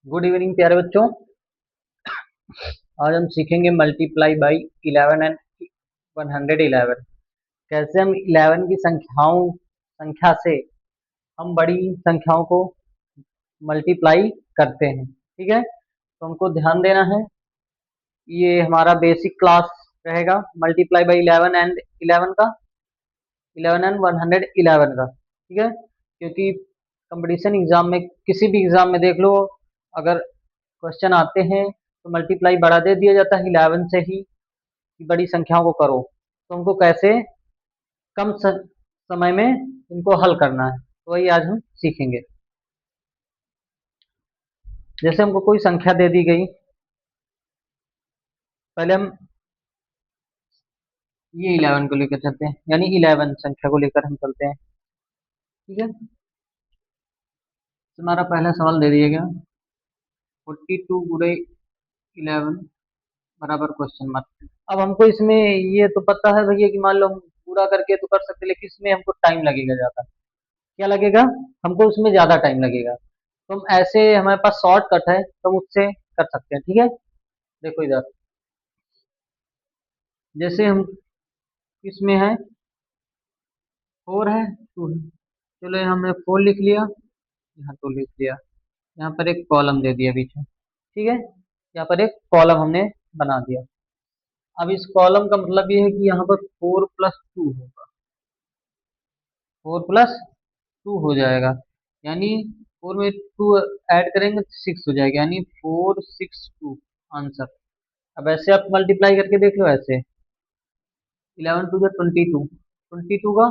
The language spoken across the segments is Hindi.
गुड इवनिंग प्यारे बच्चों। आज हम सीखेंगे मल्टीप्लाई बाई 11 एंड 111। कैसे हम 11 की संख्या से हम बड़ी संख्याओं को मल्टीप्लाई करते हैं। ठीक है, तो हमको ध्यान देना है। ये हमारा बेसिक क्लास रहेगा मल्टीप्लाई बाई 11 एंड 11 का, 11 एंड 111 का। ठीक है, क्योंकि कंपटीशन एग्जाम में, किसी भी एग्जाम में देख लो, अगर क्वेश्चन आते हैं तो मल्टीप्लाई बढ़ा दे दिया जाता है 11 से ही कि बड़ी संख्याओं को करो। तो हमको कैसे समय में इनको हल करना है, तो वही आज हम सीखेंगे। जैसे हमको कोई संख्या दे दी गई, पहले हम ये 11 को लेकर चलते हैं, यानी 11 संख्या को लेकर हम चलते हैं। ठीक है, तो हमारा पहला सवाल दे दिया गया 42 गुणे 11 बराबर क्वेश्चन मार्क। अब हमको इसमें ये तो पता है भैया कि मान लो हम पूरा करके तो कर सकते, लेकिन इसमें हमको टाइम लगेगा ज्यादा। क्या लगेगा? हमको उसमें ज्यादा टाइम लगेगा। तो हम ऐसे, हमारे पास शॉर्टकट है तो हम उससे कर सकते हैं। ठीक है, देखो इधर, जैसे हम इसमें है 4 है 2 है, चलो यहाँ हमने 4 लिख लिया, यहाँ 2 लिख लिया, यहाँ पर एक कॉलम दे दिया बीच में। ठीक है, यहाँ पर एक कॉलम हमने बना दिया। अब इस कॉलम का मतलब ये है कि यहाँ पर 4 + 2 होगा, 4 + 2 हो जाएगा, यानी 4 में 2 ऐड करेंगे तो 6 हो जाएगा, यानी 462 आंसर। अब ऐसे आप मल्टीप्लाई करके देख लो, ऐसे 11 टू जो 22, 22 का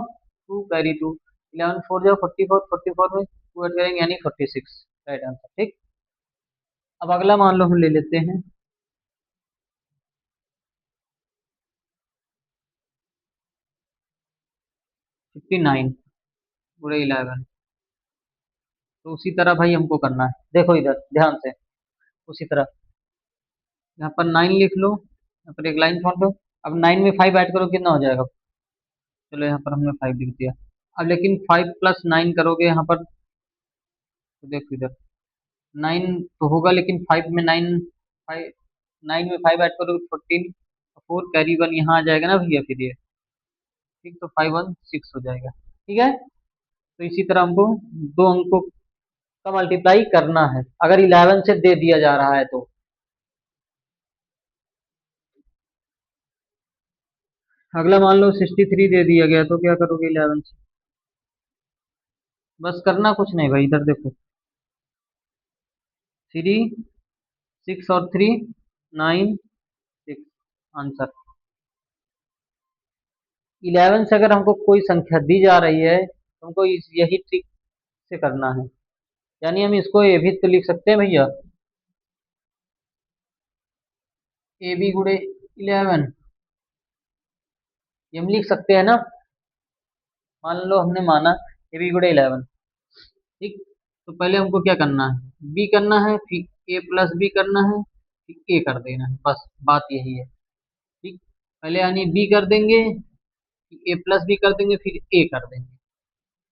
2 कैरी 2, 11 4 जो 44, 44 में 2 ऐड करेंगे यानी 46, राइट आंसर। ठीक, अब अगला मान लो हम ले लेते हैं 59 पूरे 11। तो उसी तरह भाई हमको करना है, देखो इधर ध्यान से, उसी तरह यहाँ पर 9 लिख लो, यहाँ पर एक लाइन छोड़ दो। अब 9 में 5 ऐड करो, कितना हो जाएगा? चलो यहाँ पर हमने 5 लिख दिया। अब लेकिन 5 + 9 करोगे यहाँ पर, तो देखो इधर 9 तो होगा, लेकिन 5 में 9, 5, 9 में 5 ऐड करोगे 14, 4 कैरी 1 यहाँ आ जाएगा ना भैया, फिर ये ठीक, तो 516 हो जाएगा। ठीक है, तो इसी तरह हमको दो अंकों का मल्टीप्लाई करना है अगर 11 से दे दिया जा रहा है तो। अगला मान लो 63 दे दिया गया, तो क्या करोगे 11 से? बस करना कुछ नहीं भाई, इधर देखो, 3, 6 और 3 9, 6 आंसर। 11 से अगर हमको कोई संख्या दी जा रही है तो हमको यही ट्रिक से करना है, यानी हम इसको ये भी तो लिख सकते हैं भैया, ए बी गुणे 11, ये हम लिख सकते हैं ना। मान लो हमने माना ए बी गुणे 11। ठीक, तो पहले हमको क्या करना है, बी करना है, फिर A + B करना है, फिर ए कर देना है, बस बात यही है। ठीक, पहले यानी बी कर देंगे, A + B कर देंगे, फिर ए कर देंगे,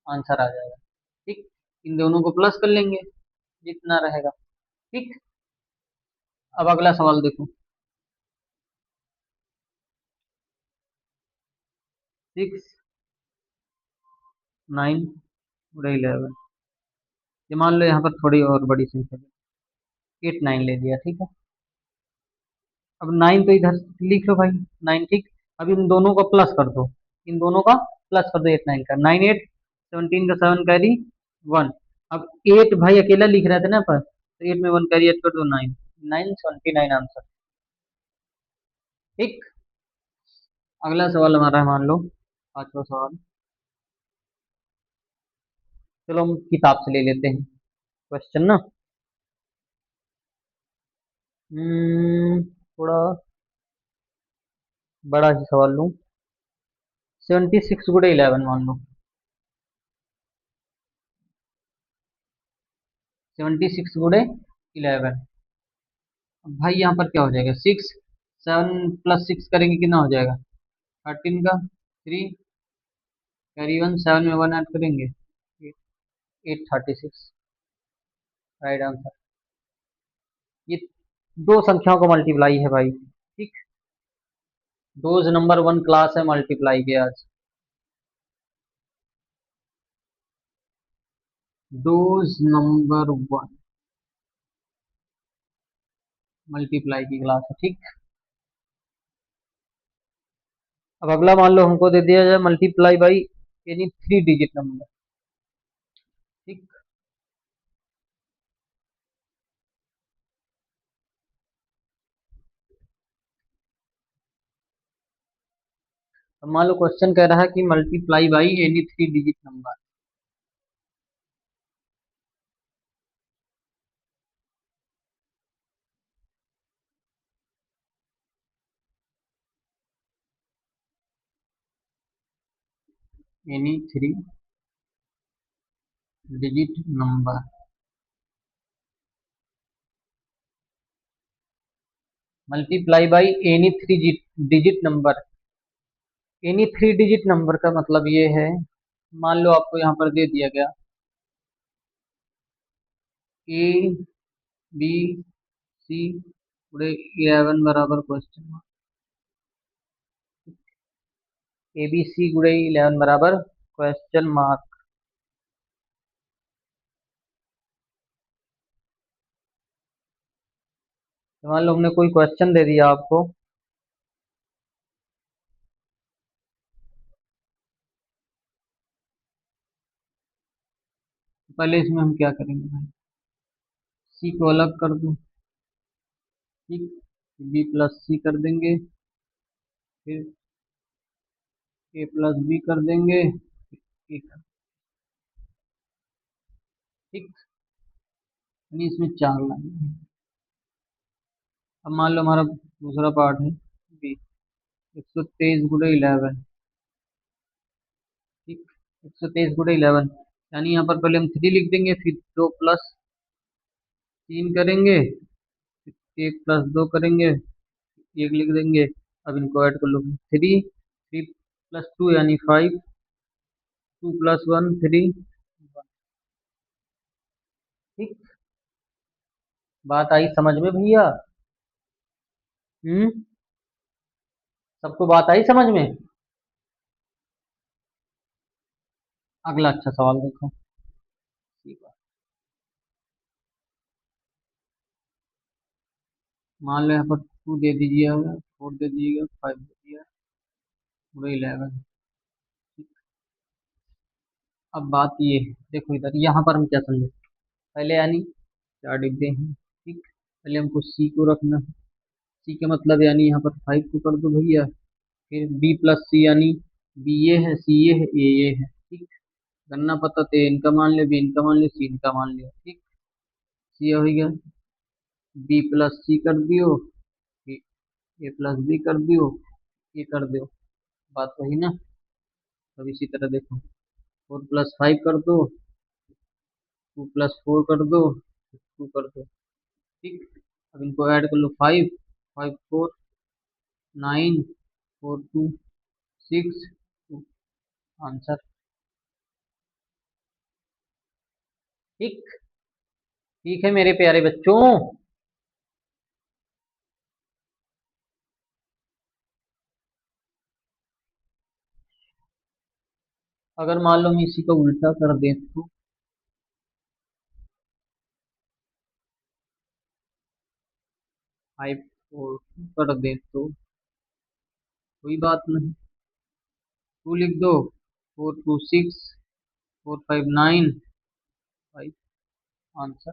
आंसर आ जाएगा। ठीक, इन दोनों को प्लस कर लेंगे, जितना रहेगा। ठीक, अब अगला सवाल देखो, 6 9 गुणे 11। ये मान लो यहाँ पर थोड़ी और बड़ी संख्या, 8 9 ले लिया। ठीक है, अब 9 तो इधर लिख लो भाई, 9। ठीक, अब इन दोनों का प्लस कर दो, इन दोनों का प्लस कर दो, 8 9 का, 9 8 17 का 7 कैरी 1। अब 8 भाई अकेला लिख रहे थे ना पर, तो 8 में 1 कैरी 8 कर दो, 9 9 29 आंसर। ठीक, अगला सवाल हमारा है, मान लो 5वां सवाल। चलो हम किताब से ले लेते हैं क्वेश्चन ना। थोड़ा बड़ा ही सवाल लूँ, 76 गुणे 11 मान लो, 76 गुणे 11। अब भाई यहाँ पर क्या हो जाएगा, 6 7 + 6 करेंगे कितना हो जाएगा, 13 का 3 कैरी 1, 7 में 1 ऐड करेंगे 8 36, राइट आंसर। ये दो संख्याओं का मल्टीप्लाई है भाई, ठीक। रोज नंबर वन क्लास है मल्टीप्लाई के आज। रोज नंबर वन मल्टीप्लाई की क्लास है, ठीक। अब अगला मान लो हमको दे दिया जाए multiply by any three digit number, ठीक। अब मान लो क्वेश्चन कह रहा है कि multiply by any three digit number. Any three digit number, multiply by any three digit number. Any three digit number का मतलब ये है, मान लो आपको यहाँ पर दे दिया गया ए बी सी पूरे 11 बराबर क्वेश्चन, ए बी सी गुड़े 11 बराबर क्वेश्चन मार्क। तो मान लो हमने कोई क्वेश्चन दे दिया आपको, पहले इसमें हम क्या करेंगे भाई, सी को अलग कर दो, ठीक। बी प्लस सी कर देंगे, फिर ए प्लस बी कर देंगे, ठीक। ठीक, यानी इसमें चार लाइन है। अब मान लो हमारा दूसरा पार्ट है बी, 123 गुड़े 11, ठीक। 123 गुड़े 11, यानी यहाँ पर पहले हम थ्री लिख देंगे, फिर दो प्लस तीन करेंगे, फिर एक प्लस दो करेंगे, एक लिख देंगे। अब इनको ऐड कर लो, थ्री थ्री प्लस टू यानी five, two plus one three, ठीक। बात आई समझ में भैया? हम्म, सबको बात आई समझ में? अगला अच्छा सवाल देखो, ठीक है। मान लो यहाँ पर टू दे दीजिएगा, फोर दे दीजिएगा, फाइव दे दिया, पूरा 11। अब बात ये है, देखो इधर यहाँ पर हम क्या समझे, पहले यानी चार डिब्बे हैं, ठीक। पहले हमको सी को रखना है, सी का मतलब यानी यहाँ पर फाइव को कर दो भैया, फिर बी प्लस सी यानी बी ये है, सी ये है, ठीक। गन्ना पता तो इनका मान लिया, बी इनका मान लिया, सी इनका मान लिया, ठीक। सी हो गया, बी प्लस सी कर दियो, ए प्लस बी कर दियो, ये कर दो, बात वही ना। अब इसी तरह देखो, फोर प्लस फाइव कर दो, टू प्लस फोर कर दो, टू कर दो, ठीक। अब इनको ऐड कर लो, five five four nine, four two six, answer, ठीक। ठीक है मेरे प्यारे बच्चों। अगर मान लो हम इसी का उल्टा कर दें तो, फाइव फोर कर दें तो कोई बात नहीं, टू लिख दो, four two six, four five nine, five, answer.